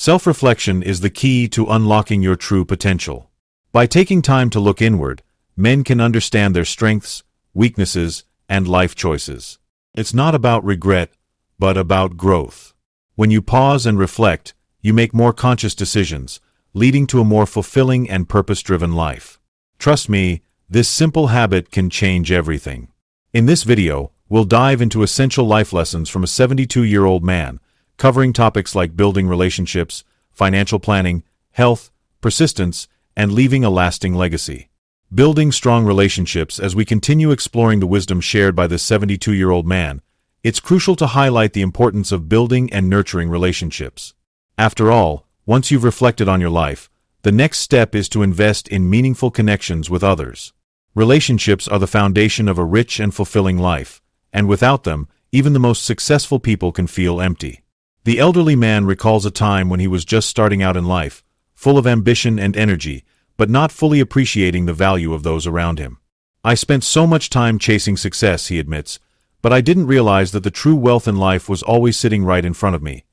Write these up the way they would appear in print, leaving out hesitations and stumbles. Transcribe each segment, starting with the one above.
Self-reflection is the key to unlocking your true potential. By taking time to look inward, men can understand their strengths, weaknesses, and life choices. It's not about regret, but about growth. When you pause and reflect, you make more conscious decisions, leading to a more fulfilling and purpose-driven life. Trust me, this simple habit can change everything. In this video, we'll dive into essential life lessons from a 72-year-old man, covering topics like building relationships, financial planning, health, persistence, and leaving a lasting legacy. Building strong relationships. As we continue exploring the wisdom shared by this 72-year-old man, it's crucial to highlight the importance of building and nurturing relationships. After all, once you've reflected on your life, the next step is to invest in meaningful connections with others. Relationships are the foundation of a rich and fulfilling life, and without them, even the most successful people can feel empty. The elderly man recalls a time when he was just starting out in life, full of ambition and energy, but not fully appreciating the value of those around him. "I spent so much time chasing success," he admits, "but I didn't realize that the true wealth in life was always sitting right in front of me.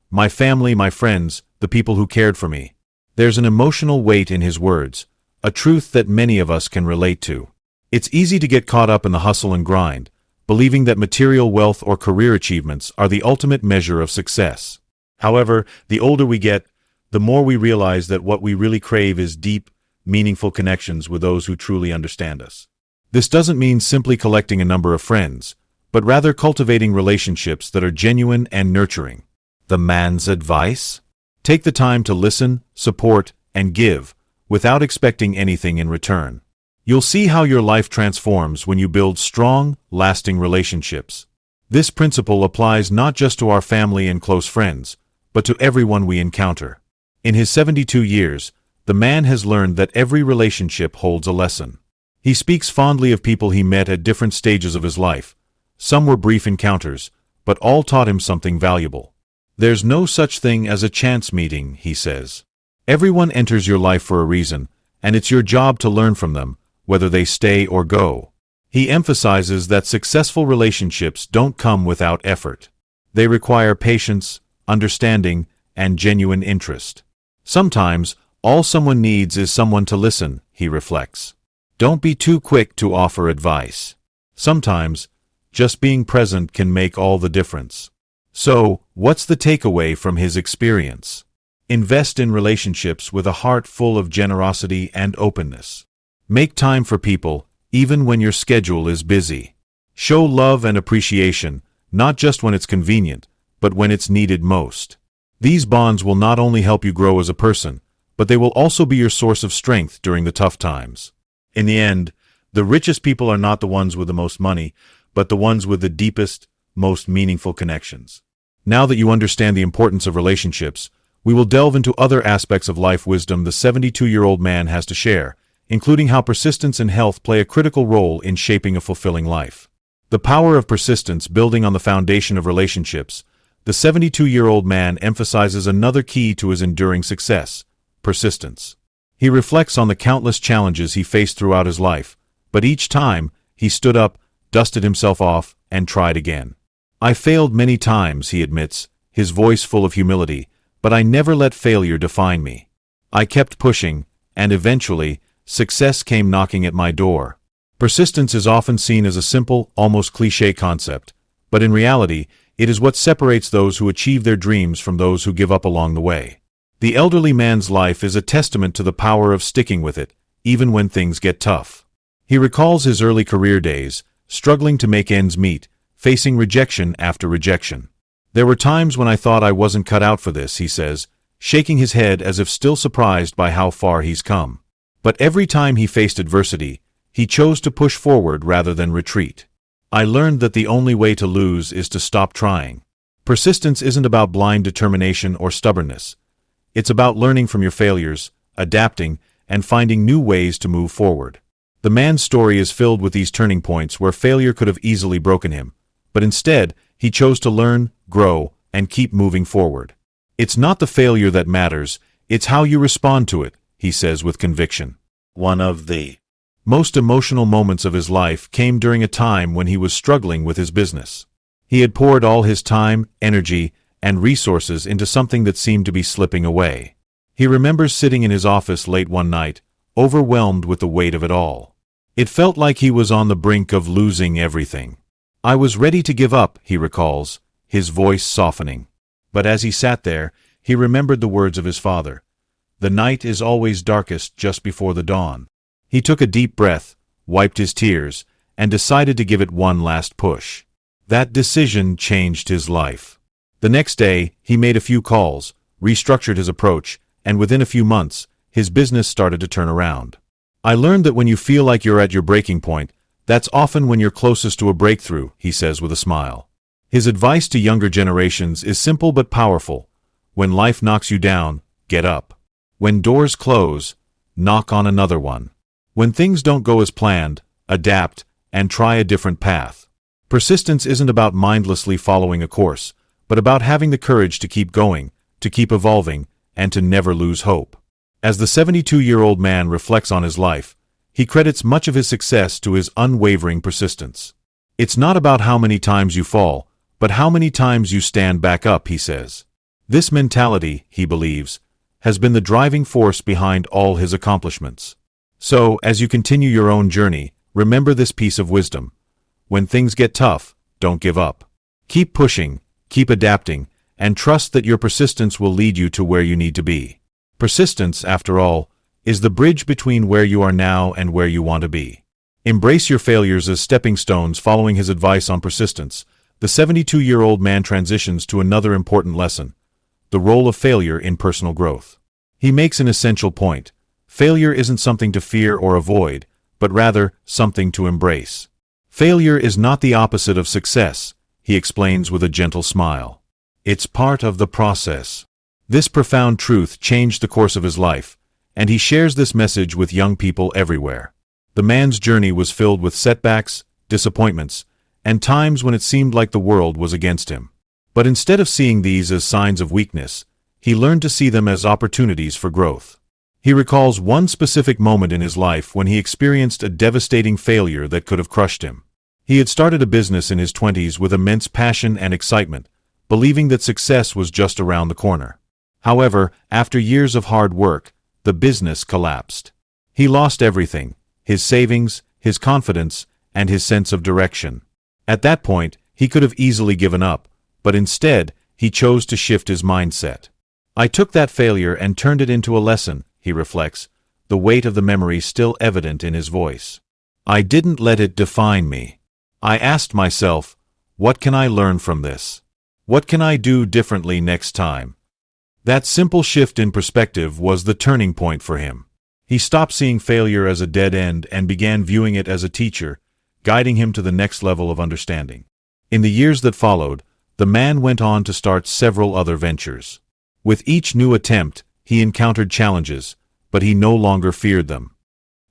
My family, my friends, the people who cared for me." There's an emotional weight in his words, a truth that many of us can relate to. It's easy to get caught up in the hustle and grind, believing that material wealth or career achievements are the ultimate measure of success. However, the older we get, the more we realize that what we really crave is deep, meaningful connections with those who truly understand us. This doesn't mean simply collecting a number of friends, but rather cultivating relationships that are genuine and nurturing. The man's advice? Take the time to listen, support, and give, without expecting anything in return. You'll see how your life transforms when you build strong, lasting relationships. This principle applies not just to our family and close friends, but to everyone we encounter. In his 72 years, the man has learned that every relationship holds a lesson. He speaks fondly of people he met at different stages of his life. Some were brief encounters, but all taught him something valuable. "There's no such thing as a chance meeting," he says. "Everyone enters your life for a reason, and it's your job to learn from them, whether they stay or go." He emphasizes that successful relationships don't come without effort. They require patience, understanding, and genuine interest. Sometimes, all someone needs is someone to listen, he reflects. Don't be too quick to offer advice. Sometimes, just being present can make all the difference. So, what's the takeaway from his experience? Invest in relationships with a heart full of generosity and openness. Make time for people, even when your schedule is busy. Show love and appreciation, not just when it's convenient, but when it's needed most. These bonds will not only help you grow as a person, but they will also be your source of strength during the tough times. In the end, the richest people are not the ones with the most money, but the ones with the deepest, most meaningful connections. Now that you understand the importance of relationships, we will delve into other aspects of life wisdom the 72-year-old man has to share, including how persistence and health play a critical role in shaping a fulfilling life. The power of persistence building on the foundation of relationships. The 72-year-old man emphasizes another key to his enduring success: persistence. He reflects on the countless challenges he faced throughout his life, but each time, he stood up, dusted himself off, and tried again. "I failed many times," he admits, his voice full of humility, "but I never let failure define me. I kept pushing, and eventually, success came knocking at my door." Persistence is often seen as a simple, almost cliché concept, but in reality, it is what separates those who achieve their dreams from those who give up along the way. The elderly man's life is a testament to the power of sticking with it, even when things get tough. He recalls his early career days, struggling to make ends meet, facing rejection after rejection. "There were times when I thought I wasn't cut out for this," he says, shaking his head as if still surprised by how far he's come. But every time he faced adversity, he chose to push forward rather than retreat. "I learned that the only way to lose is to stop trying." Persistence isn't about blind determination or stubbornness. It's about learning from your failures, adapting, and finding new ways to move forward. The man's story is filled with these turning points where failure could have easily broken him, but instead, he chose to learn, grow, and keep moving forward. "It's not the failure that matters, it's how you respond to it," he says with conviction. One of the most emotional moments of his life came during a time when he was struggling with his business. He had poured all his time, energy, and resources into something that seemed to be slipping away. He remembers sitting in his office late one night, overwhelmed with the weight of it all. It felt like he was on the brink of losing everything. "I was ready to give up," he recalls, his voice softening. But as he sat there, he remembered the words of his father. "The night is always darkest just before the dawn." He took a deep breath, wiped his tears, and decided to give it one last push. That decision changed his life. The next day, he made a few calls, restructured his approach, and within a few months, his business started to turn around. "I learned that when you feel like you're at your breaking point, that's often when you're closest to a breakthrough," he says with a smile. His advice to younger generations is simple but powerful. When life knocks you down, get up. When doors close, knock on another one. When things don't go as planned, adapt and try a different path. Persistence isn't about mindlessly following a course, but about having the courage to keep going, to keep evolving, and to never lose hope. As the 72-year-old man reflects on his life, he credits much of his success to his unwavering persistence. "It's not about how many times you fall, but how many times you stand back up," he says. This mentality, he believes, has been the driving force behind all his accomplishments. So, as you continue your own journey, remember this piece of wisdom. When things get tough, don't give up. Keep pushing, keep adapting, and trust that your persistence will lead you to where you need to be. Persistence, after all, is the bridge between where you are now and where you want to be. Embrace your failures as stepping stones. Following his advice on persistence, the 72-year-old man transitions to another important lesson: the role of failure in personal growth. He makes an essential point. Failure isn't something to fear or avoid, but rather something to embrace. Failure is not the opposite of success, he explains with a gentle smile. It's part of the process. This profound truth changed the course of his life, and he shares this message with young people everywhere. The man's journey was filled with setbacks, disappointments, and times when it seemed like the world was against him. But instead of seeing these as signs of weakness, he learned to see them as opportunities for growth. He recalls one specific moment in his life when he experienced a devastating failure that could have crushed him. He had started a business in his 20s with immense passion and excitement, believing that success was just around the corner. However, after years of hard work, the business collapsed. He lost everything: his savings, his confidence, and his sense of direction. At that point, he could have easily given up, but instead, he chose to shift his mindset. "I took that failure and turned it into a lesson," he reflects, the weight of the memory still evident in his voice. "I didn't let it define me. I asked myself, what can I learn from this? What can I do differently next time?" That simple shift in perspective was the turning point for him. He stopped seeing failure as a dead end and began viewing it as a teacher, guiding him to the next level of understanding. In the years that followed, the man went on to start several other ventures. With each new attempt, he encountered challenges, but he no longer feared them.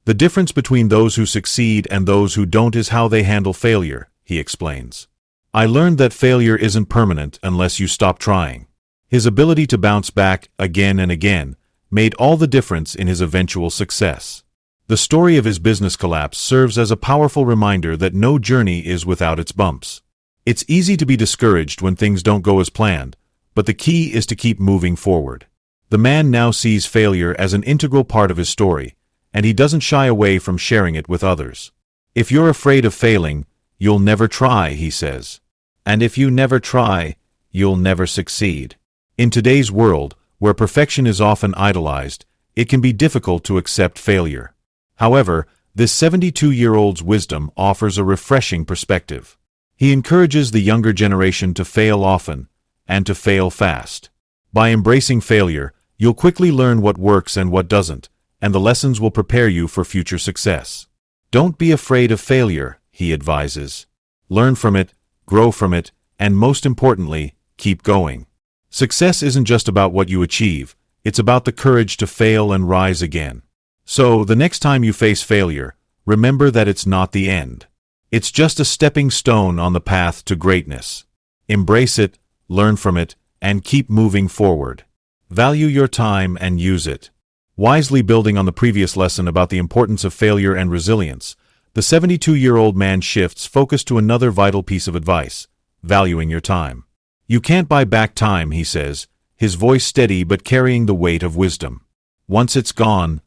"The difference between those who succeed and those who don't is how they handle failure," he explains. "I learned that failure isn't permanent unless you stop trying." His ability to bounce back again and again made all the difference in his eventual success. The story of his business collapse serves as a powerful reminder that no journey is without its bumps. It's easy to be discouraged when things don't go as planned, but the key is to keep moving forward. The man now sees failure as an integral part of his story, and he doesn't shy away from sharing it with others. "If you're afraid of failing, you'll never try," he says. "And if you never try, you'll never succeed." In today's world, where perfection is often idolized, it can be difficult to accept failure. However, this 72-year-old's wisdom offers a refreshing perspective. He encourages the younger generation to fail often, and to fail fast. By embracing failure, you'll quickly learn what works and what doesn't, and the lessons will prepare you for future success. Don't be afraid of failure, he advises. Learn from it, grow from it, and most importantly, keep going. Success isn't just about what you achieve, it's about the courage to fail and rise again. So, the next time you face failure, remember that it's not the end. It's just a stepping stone on the path to greatness. Embrace it, learn from it, and keep moving forward. Value your time and use it. Wisely building on the previous lesson about the importance of failure and resilience, the 72-year-old man shifts focus to another vital piece of advice: valuing your time. You can't buy back time, he says, his voice steady but carrying the weight of wisdom. Once it's gone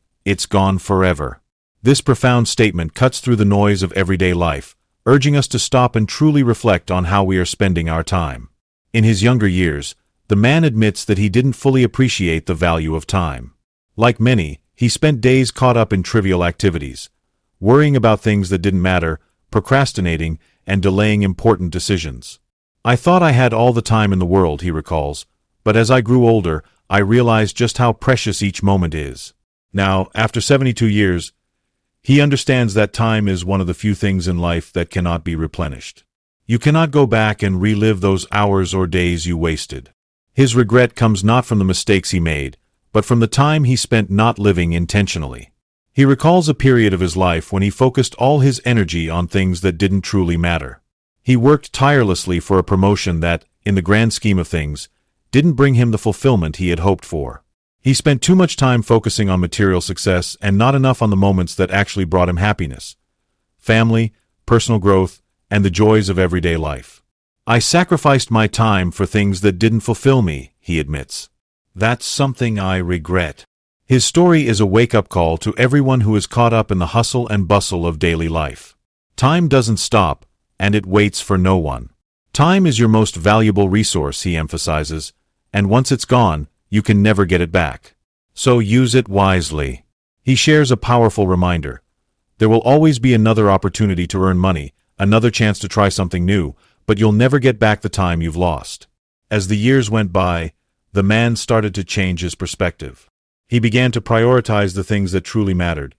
forever. This profound statement cuts through the noise of everyday life, urging us to stop and truly reflect on how we are spending our time. In his younger years, the man admits that he didn't fully appreciate the value of time. Like many, he spent days caught up in trivial activities, worrying about things that didn't matter, procrastinating, and delaying important decisions. I thought I had all the time in the world, he recalls, but as I grew older, I realized just how precious each moment is. Now, after 72 years, he understands that time is one of the few things in life that cannot be replenished. You cannot go back and relive those hours or days you wasted. His regret comes not from the mistakes he made, but from the time he spent not living intentionally. He recalls a period of his life when he focused all his energy on things that didn't truly matter. He worked tirelessly for a promotion that, in the grand scheme of things, didn't bring him the fulfillment he had hoped for. He spent too much time focusing on material success and not enough on the moments that actually brought him happiness, family, personal growth, and the joys of everyday life. I sacrificed my time for things that didn't fulfill me, he admits. That's something I regret. His story is a wake-up call to everyone who is caught up in the hustle and bustle of daily life. Time doesn't stop, and it waits for no one. Time is your most valuable resource, he emphasizes, and once it's gone, you can never get it back. So use it wisely. He shares a powerful reminder. There will always be another opportunity to earn money, another chance to try something new, but you'll never get back the time you've lost. As the years went by, the man started to change his perspective. He began to prioritize the things that truly mattered.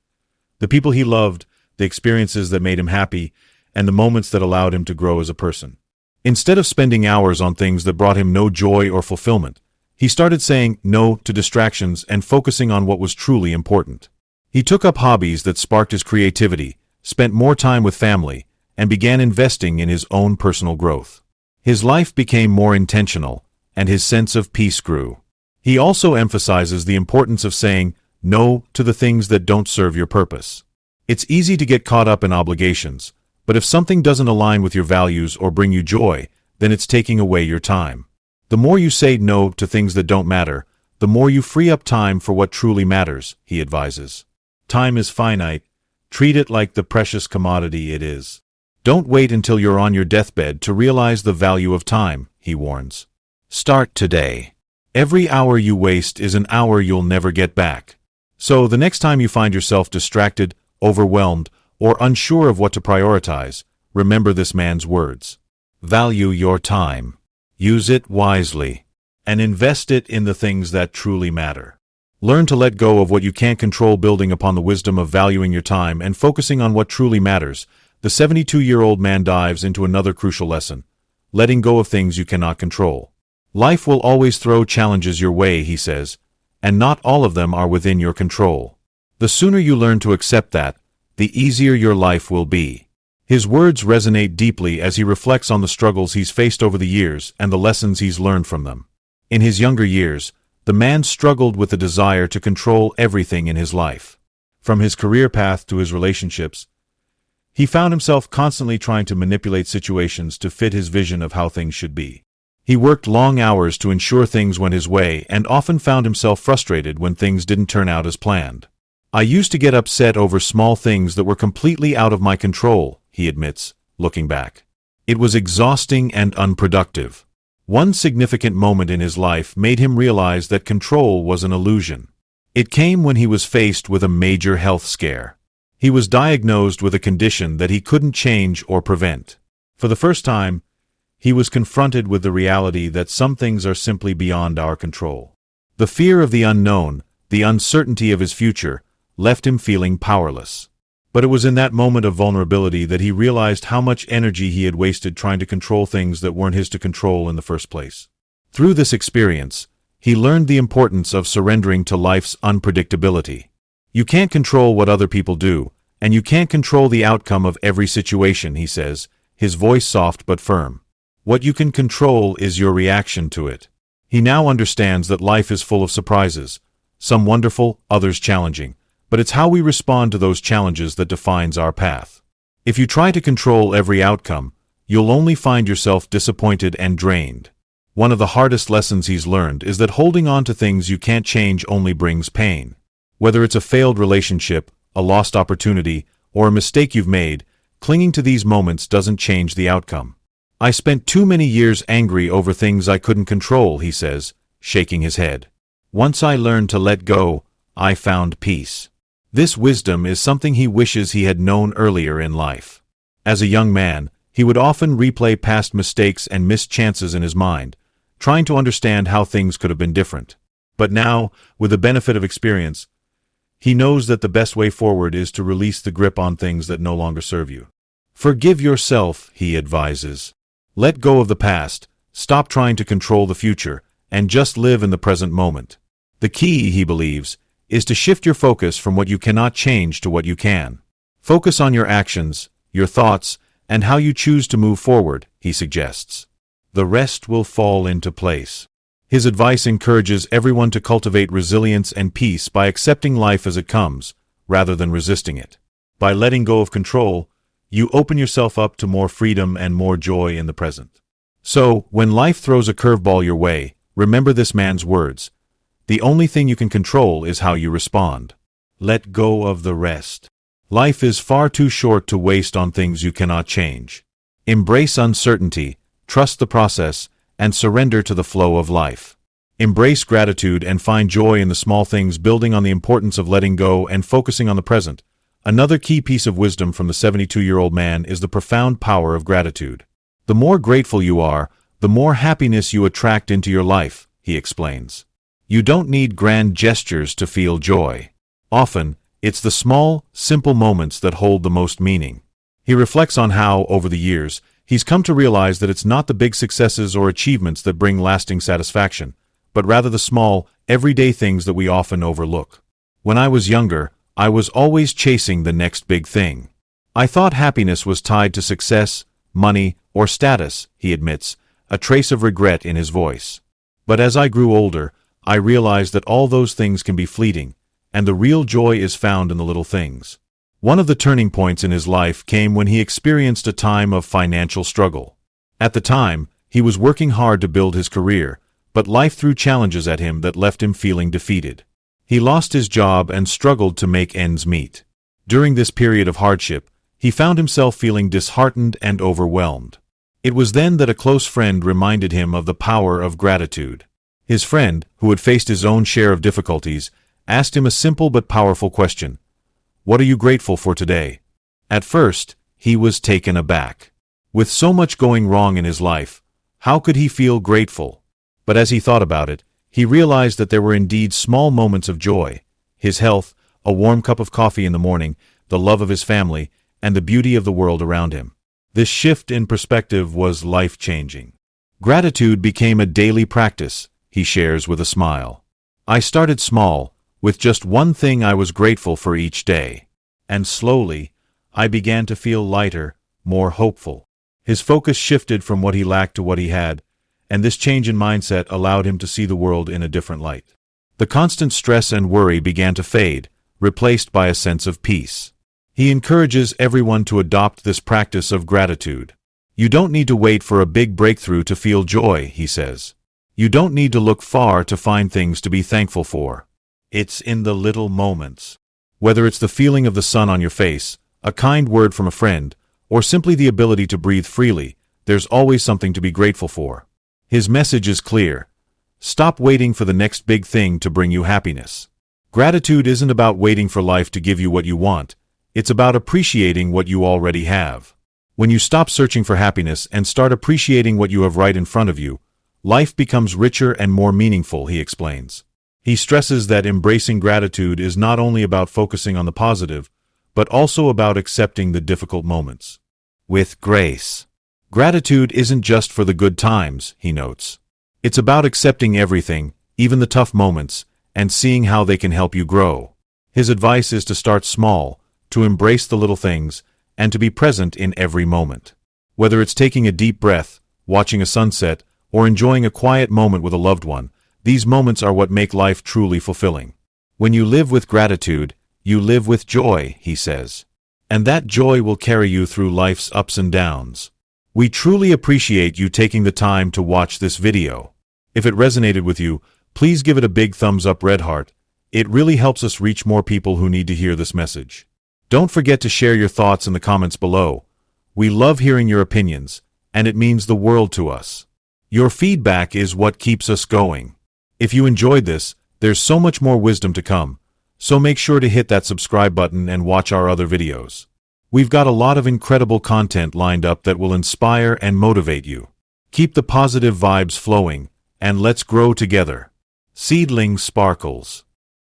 The people he loved, the experiences that made him happy, and the moments that allowed him to grow as a person. Instead of spending hours on things that brought him no joy or fulfillment, he started saying no to distractions and focusing on what was truly important. He took up hobbies that sparked his creativity, spent more time with family, and began investing in his own personal growth. His life became more intentional, and his sense of peace grew. He also emphasizes the importance of saying no to the things that don't serve your purpose. It's easy to get caught up in obligations, but if something doesn't align with your values or bring you joy, then it's taking away your time. The more you say no to things that don't matter, the more you free up time for what truly matters, he advises. Time is finite. Treat it like the precious commodity it is. Don't wait until you're on your deathbed to realize the value of time, he warns. Start today. Every hour you waste is an hour you'll never get back. So the next time you find yourself distracted, overwhelmed, or unsure of what to prioritize, remember this man's words. Value your time. Use it wisely. And invest it in the things that truly matter. Learn to let go of what you can't control, building upon the wisdom of valuing your time and focusing on what truly matters. The 72-year-old man dives into another crucial lesson. Letting go of things you cannot control. Life will always throw challenges your way, he says, and not all of them are within your control. The sooner you learn to accept that, the easier your life will be. His words resonate deeply as he reflects on the struggles he's faced over the years and the lessons he's learned from them. In his younger years, the man struggled with the desire to control everything in his life. From his career path to his relationships, he found himself constantly trying to manipulate situations to fit his vision of how things should be. He worked long hours to ensure things went his way and often found himself frustrated when things didn't turn out as planned. I used to get upset over small things that were completely out of my control, he admits, looking back. It was exhausting and unproductive. One significant moment in his life made him realize that control was an illusion. It came when he was faced with a major health scare. He was diagnosed with a condition that he couldn't change or prevent. For the first time, he was confronted with the reality that some things are simply beyond our control. The fear of the unknown, the uncertainty of his future, left him feeling powerless. But it was in that moment of vulnerability that he realized how much energy he had wasted trying to control things that weren't his to control in the first place. Through this experience, he learned the importance of surrendering to life's unpredictability. You can't control what other people do, and you can't control the outcome of every situation, he says, his voice soft but firm. What you can control is your reaction to it. He now understands that life is full of surprises, some wonderful, others challenging, but it's how we respond to those challenges that defines our path. If you try to control every outcome, you'll only find yourself disappointed and drained. One of the hardest lessons he's learned is that holding on to things you can't change only brings pain. Whether it's a failed relationship, a lost opportunity, or a mistake you've made, clinging to these moments doesn't change the outcome. I spent too many years angry over things I couldn't control, he says, shaking his head. Once I learned to let go, I found peace. This wisdom is something he wishes he had known earlier in life. As a young man, he would often replay past mistakes and missed chances in his mind, trying to understand how things could have been different. But now, with the benefit of experience, he knows that the best way forward is to release the grip on things that no longer serve you. Forgive yourself, he advises. Let go of the past, stop trying to control the future, and just live in the present moment. The key, he believes, is to shift your focus from what you cannot change to what you can. Focus on your actions, your thoughts, and how you choose to move forward, he suggests. The rest will fall into place. His advice encourages everyone to cultivate resilience and peace by accepting life as it comes, rather than resisting it. By letting go of control, you open yourself up to more freedom and more joy in the present. So, when life throws a curveball your way, remember this man's words. The only thing you can control is how you respond. Let go of the rest. Life is far too short to waste on things you cannot change. Embrace uncertainty, trust the process, and surrender to the flow of life. Embrace gratitude and find joy in the small things, building on the importance of letting go and focusing on the present. Another key piece of wisdom from the 72-year-old man is the profound power of gratitude. The more grateful you are, the more happiness you attract into your life, he explains. You don't need grand gestures to feel joy. Often, it's the small, simple moments that hold the most meaning. He reflects on how, over the years, he's come to realize that it's not the big successes or achievements that bring lasting satisfaction, but rather the small, everyday things that we often overlook. When I was younger, I was always chasing the next big thing. I thought happiness was tied to success, money, or status, he admits, a trace of regret in his voice. But as I grew older, I realized that all those things can be fleeting, and the real joy is found in the little things. One of the turning points in his life came when he experienced a time of financial struggle. At the time, he was working hard to build his career, but life threw challenges at him that left him feeling defeated. He lost his job and struggled to make ends meet. During this period of hardship, he found himself feeling disheartened and overwhelmed. It was then that a close friend reminded him of the power of gratitude. His friend, who had faced his own share of difficulties, asked him a simple but powerful question. What are you grateful for today? At first, he was taken aback. With so much going wrong in his life, how could he feel grateful? But as he thought about it, he realized that there were indeed small moments of joy. His health, a warm cup of coffee in the morning, the love of his family, and the beauty of the world around him. This shift in perspective was life-changing. Gratitude became a daily practice, he shares with a smile. I started small, with just one thing I was grateful for each day. And slowly, I began to feel lighter, more hopeful. His focus shifted from what he lacked to what he had, and this change in mindset allowed him to see the world in a different light. The constant stress and worry began to fade, replaced by a sense of peace. He encourages everyone to adopt this practice of gratitude. You don't need to wait for a big breakthrough to feel joy, he says. You don't need to look far to find things to be thankful for. It's in the little moments. Whether it's the feeling of the sun on your face, a kind word from a friend, or simply the ability to breathe freely, there's always something to be grateful for. His message is clear. Stop waiting for the next big thing to bring you happiness. Gratitude isn't about waiting for life to give you what you want. It's about appreciating what you already have. When you stop searching for happiness and start appreciating what you have right in front of you, life becomes richer and more meaningful, he explains. He stresses that embracing gratitude is not only about focusing on the positive, but also about accepting the difficult moments. With grace. Gratitude isn't just for the good times, he notes. It's about accepting everything, even the tough moments, and seeing how they can help you grow. His advice is to start small, to embrace the little things, and to be present in every moment. Whether it's taking a deep breath, watching a sunset, or enjoying a quiet moment with a loved one, these moments are what make life truly fulfilling. When you live with gratitude, you live with joy, he says. And that joy will carry you through life's ups and downs. We truly appreciate you taking the time to watch this video. If it resonated with you, please give it a big thumbs up red heart. It really helps us reach more people who need to hear this message. Don't forget to share your thoughts in the comments below. We love hearing your opinions, and it means the world to us. Your feedback is what keeps us going. If you enjoyed this, there's so much more wisdom to come, so make sure to hit that subscribe button and watch our other videos. We've got a lot of incredible content lined up that will inspire and motivate you. Keep the positive vibes flowing, and let's grow together. Seedling Sparkles.